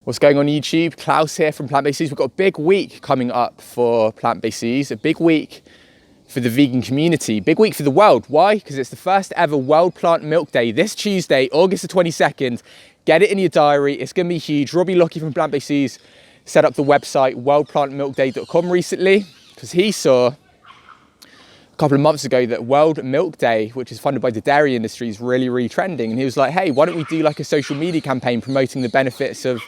What's going on YouTube? Klaus here from Plant-Based Seeds. We've got a big week coming up for Plant-Based Seeds, a big week for the vegan community, big week for the world. Why? Because it's the first ever World Plant Milk Day this Tuesday, August the 22nd. Get it in your diary, it's gonna be huge. Robbie Lockie from Plant-Based Seeds set up the website worldplantmilkday.com recently because he saw a couple of months ago that World Milk Day, which is funded by the dairy industry, is really trending. And he was like, hey, why don't we do like a social media campaign promoting the benefits of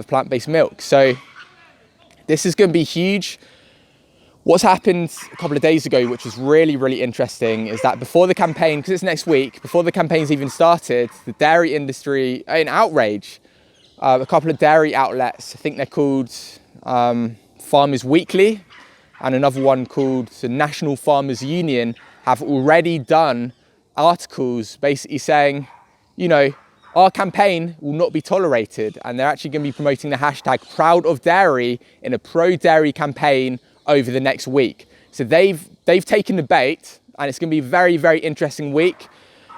plant-based milk? So this is going to be huge. What's happened a couple of days ago, which is really interesting, is that before the campaign, because it's next week, before the campaign's even started, the dairy industry, in outrage, a couple of dairy outlets, I think they're called Farmers Weekly, and another one called the National Farmers Union, have already done articles basically saying, you know, our campaign will not be tolerated, and they're actually going to be promoting the hashtag Proud of Dairy in a pro-dairy campaign over the next week. So they've taken the bait, and it's going to be a very interesting week.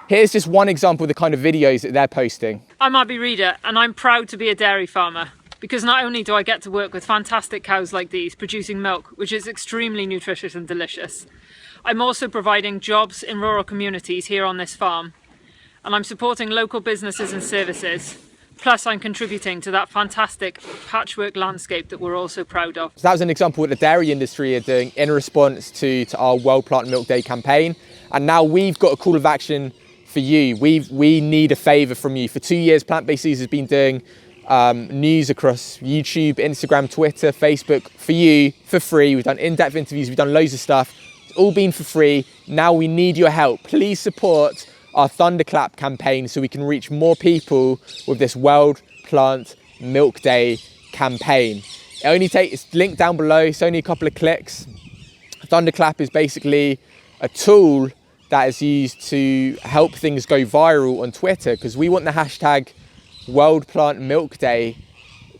Here's just one example of the kind of videos that they're posting. I'm Abby Reader, and I'm proud to be a dairy farmer because not only do I get to work with fantastic cows like these producing milk, which is extremely nutritious and delicious, I'm also providing jobs in rural communities here on this farm. And I'm supporting local businesses and services. Plus I'm contributing to that fantastic patchwork landscape that we're all so proud of. So that was an example of what the dairy industry are doing in response to our World Plant Milk Day campaign. And now we've got a call of action for you. We need a favour from you. For 2 years, Plant-Based Seeds has been doing news across YouTube, Instagram, Twitter, Facebook for you for free. We've done in-depth interviews, we've done loads of stuff. It's all been for free. Now we need your help. Please support our Thunderclap campaign so we can reach more people with this World Plant Milk Day campaign. It's linked down below, it's only a couple of clicks. Thunderclap is basically a tool that is used to help things go viral on Twitter, because we want the hashtag World Plant Milk Day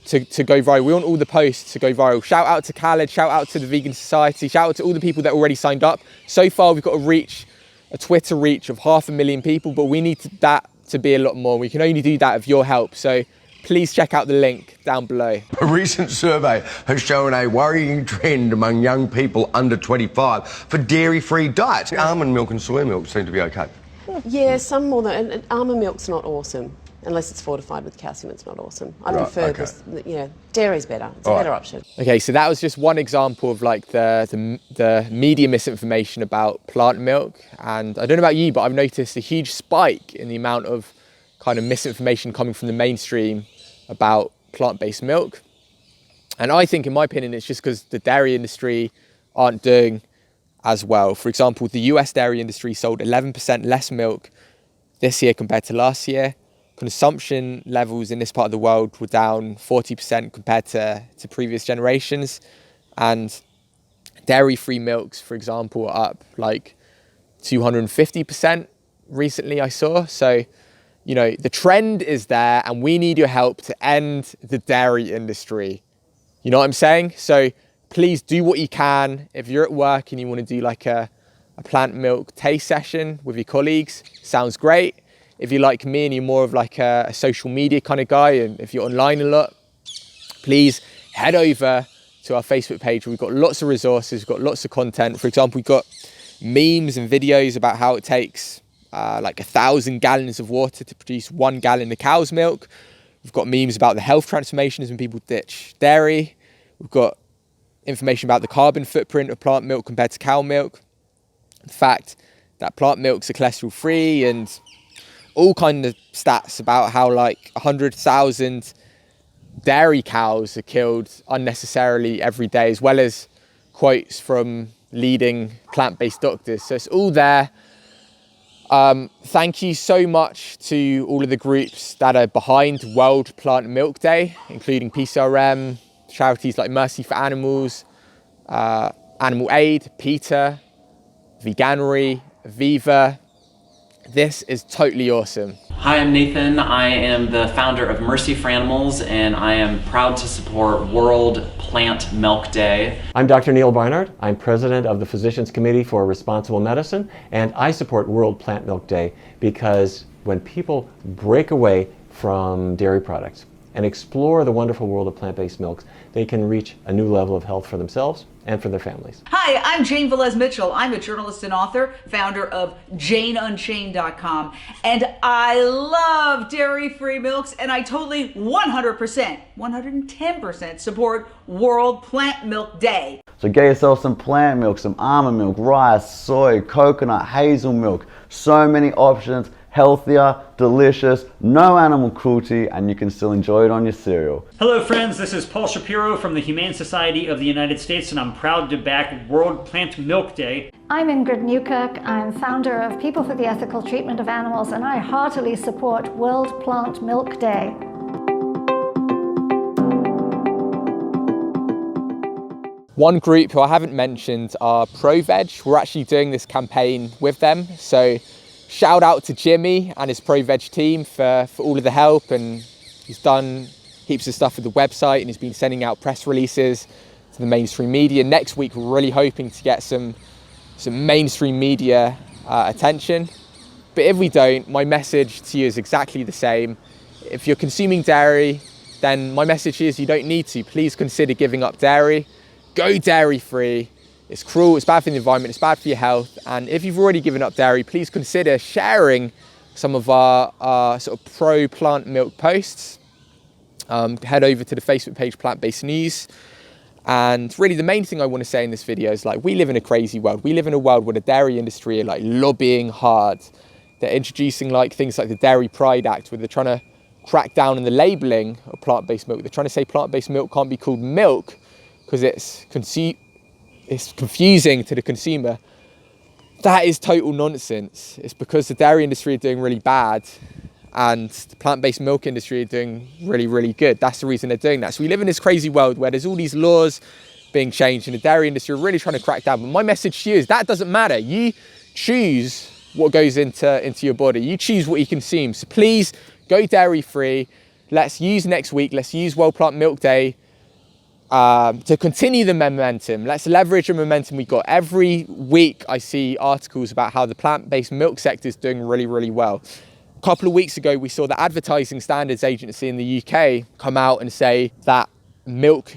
to go viral. We want all the posts to go viral. Shout out to Khaled, shout out to the Vegan Society, shout out to all the people that already signed up. So far we've got a Twitter reach of 500,000 people, but we need that to be a lot more. We can only do that with your help. So please check out the link down below. A recent survey has shown a worrying trend among young people under 25 for dairy-free diets. Almond milk and soy milk seem to be okay. Yeah, some more than, and almond milk's not awesome. Unless it's fortified with calcium, it's not awesome. I prefer this, you know, dairy's better. It's a better option. Okay, so that was just one example of like the media misinformation about plant milk. And I don't know about you, but I've noticed a huge spike in the amount of kind of misinformation coming from the mainstream about plant-based milk. And I think, in my opinion, it's just because the dairy industry aren't doing as well. For example, the US dairy industry sold 11% less milk this year compared to last year. Consumption levels in this part of the world were down 40% compared to previous generations. And dairy-free milks, for example, are up like 250% recently, I saw. So, you know, the trend is there, and we need your help to end the dairy industry. You know what I'm saying? So please do what you can. If you're at work and you want to do like a plant milk taste session with your colleagues, sounds great. If you're like me and you're more of like a social media kind of guy, and if you're online a lot, please head over to our Facebook page. We've got lots of resources, we've got lots of content. For example, we've got memes and videos about how it takes like 1,000 gallons of water to produce 1 gallon of cow's milk. We've got memes about the health transformations when people ditch dairy. We've got information about the carbon footprint of plant milk compared to cow milk. The fact that plant milks are cholesterol free, and all kind of stats about how like 100,000 dairy cows are killed unnecessarily every day, as well as quotes from leading plant-based doctors. So it's all there. Thank you so much to all of the groups that are behind World Plant Milk Day, including PCRM, charities like Mercy for Animals, Animal Aid, PETA, Veganery, Viva. This is totally awesome. Hi, I'm Nathan. I am the founder of Mercy for Animals, and I am proud to support World Plant Milk Day. I'm Dr. Neil Barnard. I'm president of the Physicians Committee for Responsible Medicine, and I support World Plant Milk Day because when people break away from dairy products and explore the wonderful world of plant-based milks, they can reach a new level of health for themselves and for their families. Hi, I'm Jane Velez Mitchell. I'm a journalist and author, founder of JaneUnchained.com, and I love dairy-free milks, and I totally 100%, 110% support World Plant Milk Day. So get yourself some plant milk, some almond milk, rice, soy, coconut, hazel milk. So many options, healthier, delicious, no animal cruelty, and you can still enjoy it on your cereal. Hello friends, this is Paul Shapiro from the Humane Society of the United States, and I'm proud to back World Plant Milk Day. I'm Ingrid Newkirk. I'm founder of People for the Ethical Treatment of Animals, and I heartily support World Plant Milk Day. One group who I haven't mentioned are Pro-Veg. We're actually doing this campaign with them. So shout out to Jimmy and his Pro-Veg team for all of the help, and he's done heaps of stuff with the website and he's been sending out press releases to the mainstream media. Next week, we're really hoping to get some mainstream media attention. But if we don't, my message to you is exactly the same. If you're consuming dairy, then my message is you don't need to. Please consider giving up dairy. Go dairy-free. It's cruel, it's bad for the environment, it's bad for your health. And if you've already given up dairy, please consider sharing some of our sort of pro-plant milk posts. Head over to the Facebook page, Plant-Based News. And really the main thing I want to say in this video is, like, we live in a crazy world. We live in a world where the dairy industry are like lobbying hard. They're introducing like things like the Dairy Pride Act, where they're trying to crack down on the labeling of plant-based milk. They're trying to say plant-based milk can't be called milk because it's confusing to the consumer. That is total nonsense. It's because the dairy industry are doing really bad and the plant-based milk industry are doing really, really good. That's the reason they're doing that. So we live in this crazy world where there's all these laws being changed and the dairy industry are really trying to crack down. But my message to you is that doesn't matter. You choose what goes into your body. You choose what you consume. So please go dairy-free. Let's use next week. Let's use World Plant Milk Day to continue the momentum. Let's leverage the momentum we've got. Every week I see articles about how the plant-based milk sector is doing really, really well. A couple of weeks ago, we saw the Advertising Standards Agency in the UK come out and say that milk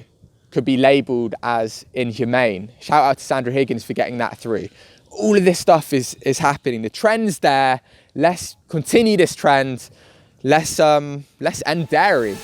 could be labelled as inhumane. Shout out to Sandra Higgins for getting that through. All of this stuff is happening. The trend's there. Let's continue this trend. Let's end dairy.